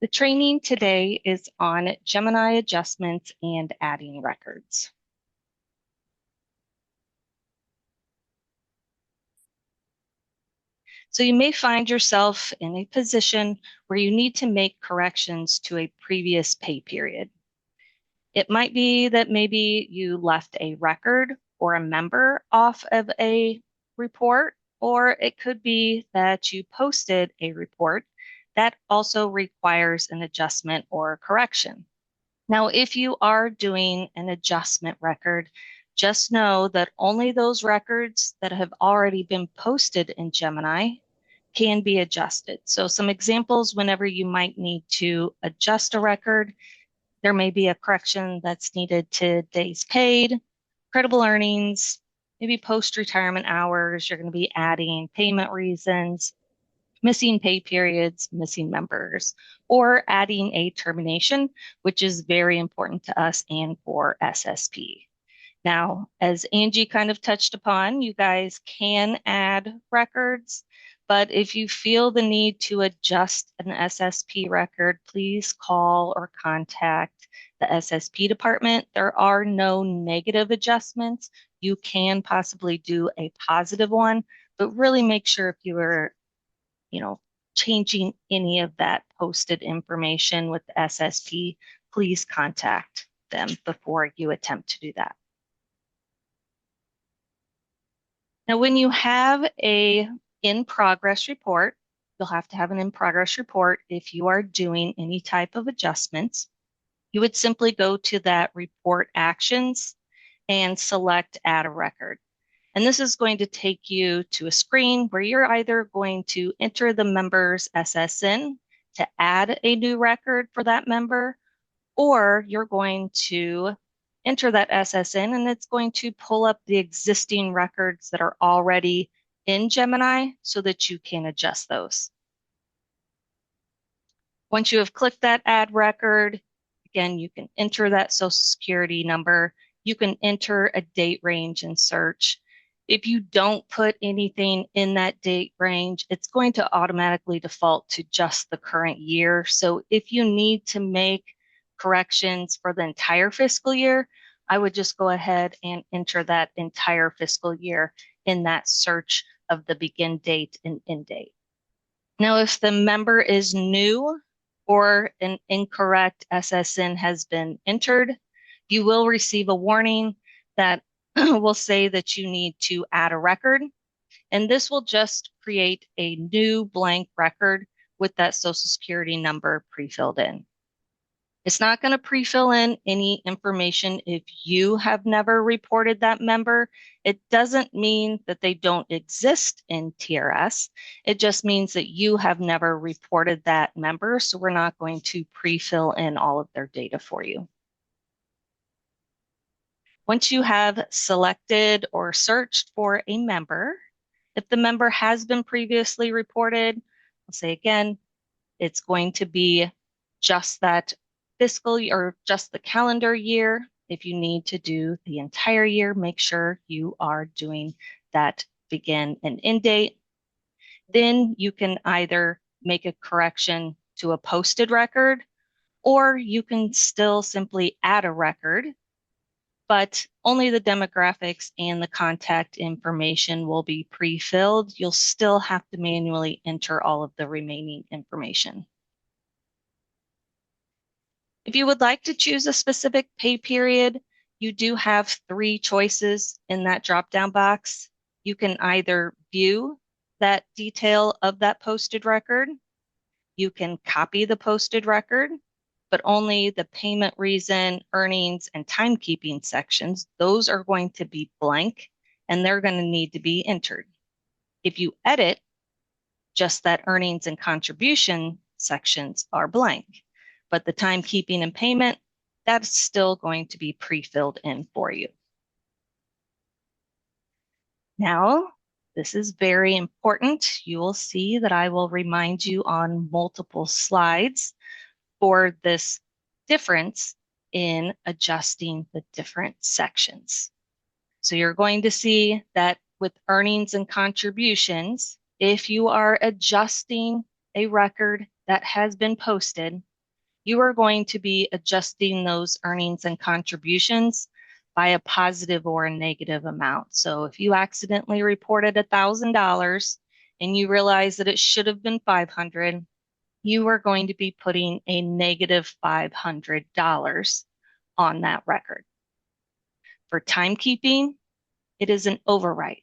The training today is on Gemini adjustments and adding records. So you may find yourself in a position where you need to make corrections to a previous pay period. It might be that maybe you left a record or a member off of a report, or it could be that you posted a report that also requires an adjustment or correction. Now, if you are doing an adjustment record, just know that only those records that have already been posted in Gemini can be adjusted. So some examples whenever you might need to adjust a record, there may be a correction that's needed to days paid, credible earnings, maybe post-retirement hours. You're going to be adding payment reasons, missing pay periods, missing members, or adding a termination, which is very important to us and for SSP. Now, as Angie kind of touched upon, you guys can add records, but if you feel the need to adjust an SSP record, please call or contact the SSP department. There are no negative adjustments. You can possibly do a positive one, but really make sure if you are changing any of that posted information with the SSP, please contact them before you attempt to do that. Now, when you have a in-progress report, you'll have to have an in-progress report if you are doing any type of adjustments. You would simply go to that report actions and select add a record. And this is going to take you to a screen where you're either going to enter the member's SSN to add a new record for that member, or you're going to enter that SSN and it's going to pull up the existing records that are already in Gemini so that you can adjust those. Once you have clicked that add record, again, you can enter that Social Security number. You can enter a date range and search. If you don't put anything in that date range, it's going to automatically default to just the current year. So if you need to make corrections for the entire fiscal year, I would just go ahead and enter that entire fiscal year in that search of the begin date and end date. Now, if the member is new or an incorrect SSN has been entered, you will receive a warning that will say that you need to add a record. And this will just create a new blank record with that Social Security number pre-filled in. It's not going to pre-fill in any information if you have never reported that member. It doesn't mean that they don't exist in TRS. It just means that you have never reported that member, so we're not going to pre-fill in all of their data for you. Once you have selected or searched for a member, if the member has been previously reported, I'll say again, it's going to be just that fiscal year or just the calendar year. If you need to do the entire year, make sure you are doing that begin and end date. Then you can either make a correction to a posted record, or you can still simply add a record, but only the demographics and the contact information will be pre-filled. You'll still have to manually enter all of the remaining information. If you would like to choose a specific pay period, you do have 3 choices in that drop-down box. You can either view that detail of that posted record, you can copy the posted record, but only the payment reason, earnings, and timekeeping sections, those are going to be blank and they're going to need to be entered. If you edit, just that earnings and contribution sections are blank, but the timekeeping and payment, that's still going to be pre-filled in for you. Now, this is very important. You will see that I will remind you on multiple slides for this difference in adjusting the different sections. So you're going to see that with earnings and contributions, if you are adjusting a record that has been posted, you are going to be adjusting those earnings and contributions by a positive or a negative amount. So if you accidentally reported $1,000 and you realize that it should have been 500, you are going to be putting a negative $500 on that record. For timekeeping, it is an overwrite.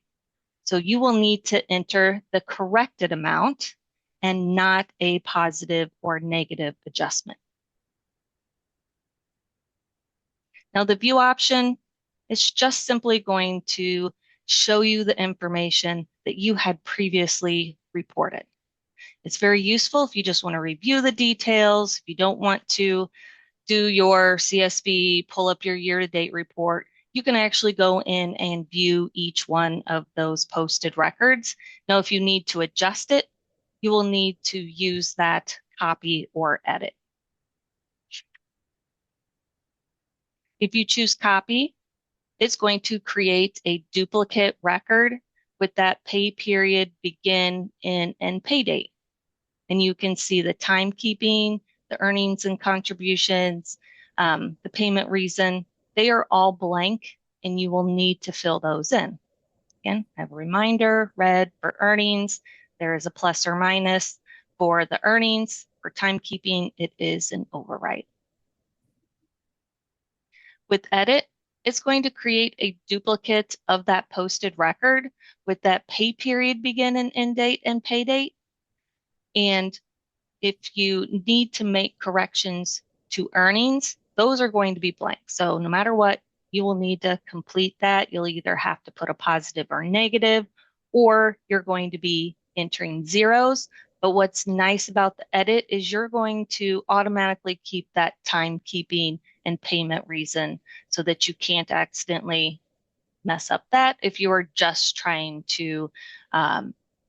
So you will need to enter the corrected amount and not a positive or negative adjustment. Now the view option is just simply going to show you the information that you had previously reported. It's very useful if you just want to review the details, if you don't want to do your CSV, pull up your year-to-date report, you can actually go in and view each one of those posted records. Now, if you need to adjust it, you will need to use that copy or edit. If you choose copy, it's going to create a duplicate record with that pay period begin, and pay date. And you can see the timekeeping, the earnings and contributions, the payment reason. They are all blank, and you will need to fill those in. Again, I have a reminder, red for earnings. There is a plus or minus for the earnings. For timekeeping, it is an overwrite. With edit, it's going to create a duplicate of that posted record with that pay period begin and end date and pay date. And if you need to make corrections to earnings, those are going to be blank. So no matter what, you will need to complete that. You'll either have to put a positive or negative, or you're going to be entering zeros. But what's nice about the edit is you're going to automatically keep that timekeeping and payment reason so that you can't accidentally mess up that if you are just trying to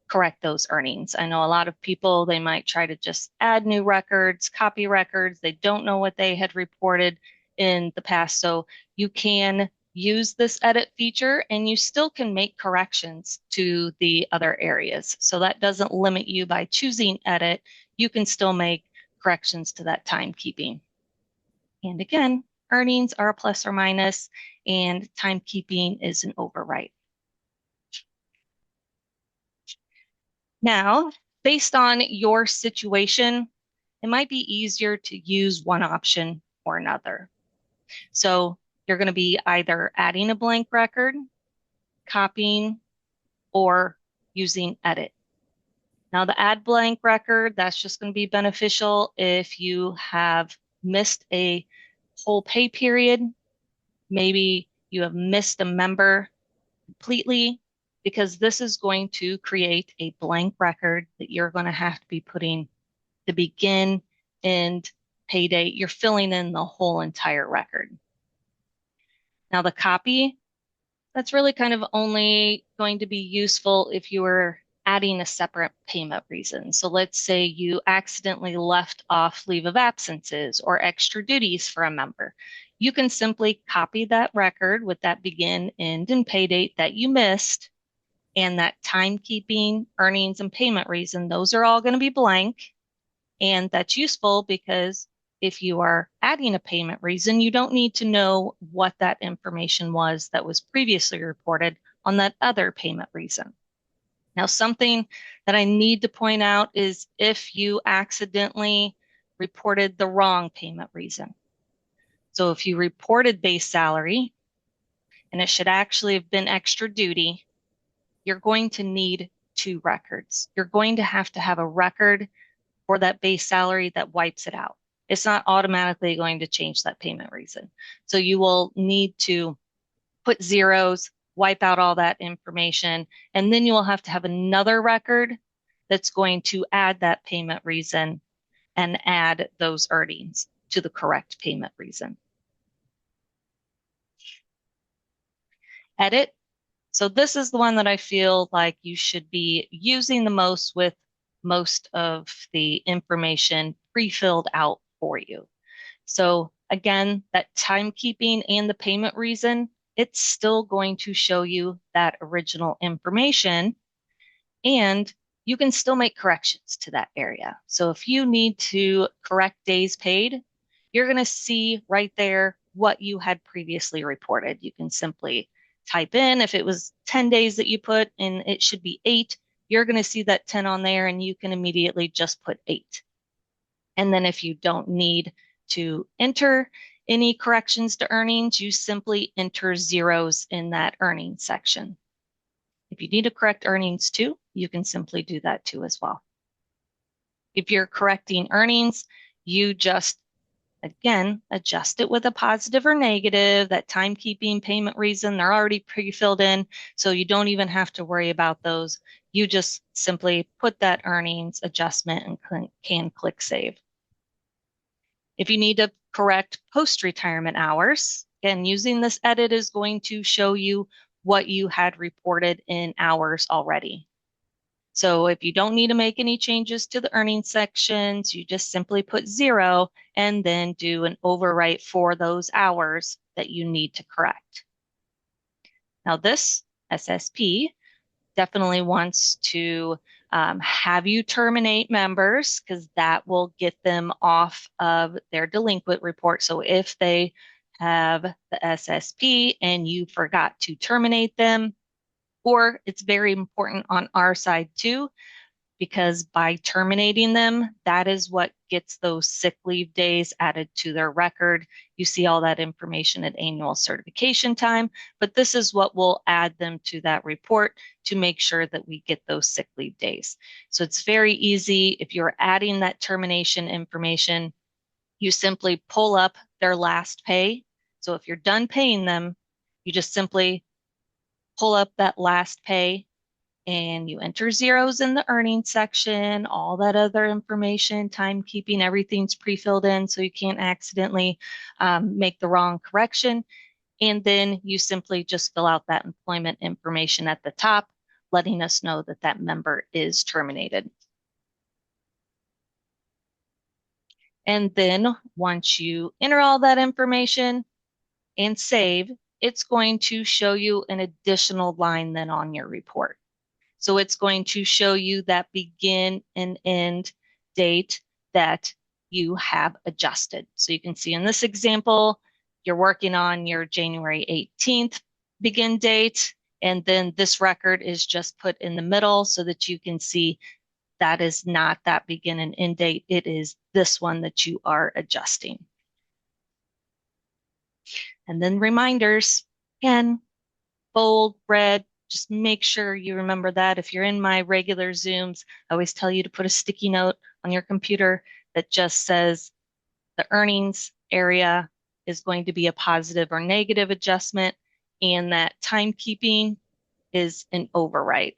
correct those earnings. I know a lot of people, they might try to just add new records, copy records. They don't know what they had reported in the past. So you can use this edit feature and you still can make corrections to the other areas. So that doesn't limit you by choosing edit. You can still make corrections to that timekeeping. And again, earnings are a plus or minus, and timekeeping is an overwrite. Now, based on your situation, it might be easier to use one option or another. So you're going to be either adding a blank record, copying, or using edit. Now the add blank record, that's just going to be beneficial if you have missed a whole pay period. Maybe you have missed a member completely, because this is going to create a blank record that you're going to have to be putting the begin, end, pay date. You're filling in the whole entire record. Now the copy, that's really kind of only going to be useful if you are adding a separate payment reason. So let's say you accidentally left off leave of absences or extra duties for a member. You can simply copy that record with that begin, end, and pay date that you missed, and that timekeeping, earnings, and payment reason, those are all going to be blank. And that's useful because if you are adding a payment reason, you don't need to know what that information was that was previously reported on that other payment reason. Now, something that I need to point out is if you accidentally reported the wrong payment reason. So if you reported base salary and it should actually have been extra duty, you're going to need two records. You're going to have a record for that base salary that wipes it out. It's not automatically going to change that payment reason. So you will need to put zeros, wipe out all that information, and then you will have to have another record that's going to add that payment reason and add those earnings to the correct payment reason. Edit. So this is the one that I feel like you should be using the most, with most of the information pre-filled out for you. So again, that timekeeping and the payment reason, it's still going to show you that original information, and you can still make corrections to that area. So if you need to correct days paid, you're going to see right there what you had previously reported. You can simply type in if it was 10 days that you put and it should be 8, you're going to see that 10 on there and you can immediately just put 8. And then if you don't need to enter any corrections to earnings, you simply enter zeros in that earnings section. If you need to correct earnings too, you can simply do that too as well. If you're correcting earnings, you just, again, adjust it with a positive or negative. That timekeeping payment reason, they're already pre-filled in, so you don't even have to worry about those. You just simply put that earnings adjustment and can click save. If you need to correct post-retirement hours, again, using this edit is going to show you what you had reported in hours already. So if you don't need to make any changes to the earnings sections, you just simply put 0 and then do an overwrite for those hours that you need to correct. Now this SSP definitely wants to have you terminate members because that will get them off of their delinquent report. So if they have the SSP and you forgot to terminate them, or it's very important on our side too, because by terminating them, that is what gets those sick leave days added to their record. You see all that information at annual certification time, but this is what will add them to that report to make sure that we get those sick leave days. So it's very easy. If you're adding that termination information, you simply pull up their last pay. So if you're done paying them, you just simply pull up that last pay and you enter zeros in the earnings section, all that other information, timekeeping, everything's pre-filled in so you can't accidentally make the wrong correction. And then you simply just fill out that employment information at the top, letting us know that that member is terminated. And then once you enter all that information and save, it's going to show you an additional line then on your report. So it's going to show you that begin and end date that you have adjusted. So you can see in this example, you're working on your January 18th begin date, and then this record is just put in the middle so that you can see that is not that begin and end date. It is this one that you are adjusting. And then reminders, again, bold, red, just make sure you remember that. If you're in my regular Zooms, I always tell you to put a sticky note on your computer that just says the earnings area is going to be a positive or negative adjustment, and that timekeeping is an overwrite.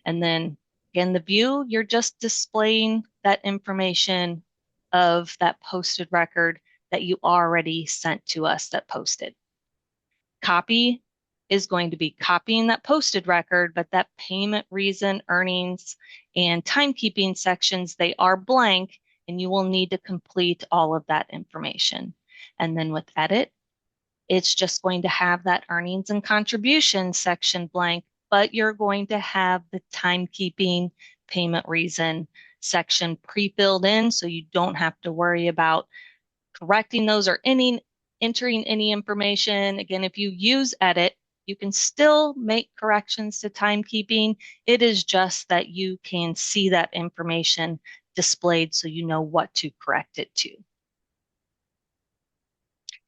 And then again, the view, you're just displaying that information of that posted record that you already sent to us that posted. Copy is going to be copying that posted record, but that payment reason, earnings, and timekeeping sections, they are blank, and you will need to complete all of that information. And then with edit, it's just going to have that earnings and contribution section blank, but you're going to have the timekeeping payment reason section pre-filled in, so you don't have to worry about correcting those or entering any information. Again, if you use edit, you can still make corrections to timekeeping. It is just that you can see that information displayed so you know what to correct it to.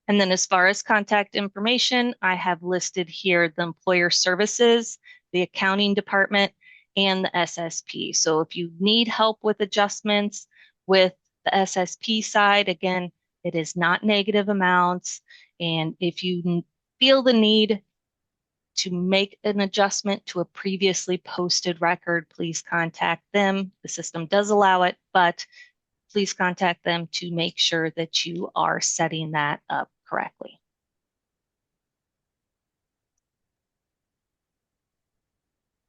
And then as far as contact information, I have listed here the employer services, the accounting department, and the SSP. So if you need help with adjustments with the SSP side, again, it is not negative amounts. And if you feel the need to make an adjustment to a previously posted record, please contact them. The system does allow it, but please contact them to make sure that you are setting that up correctly.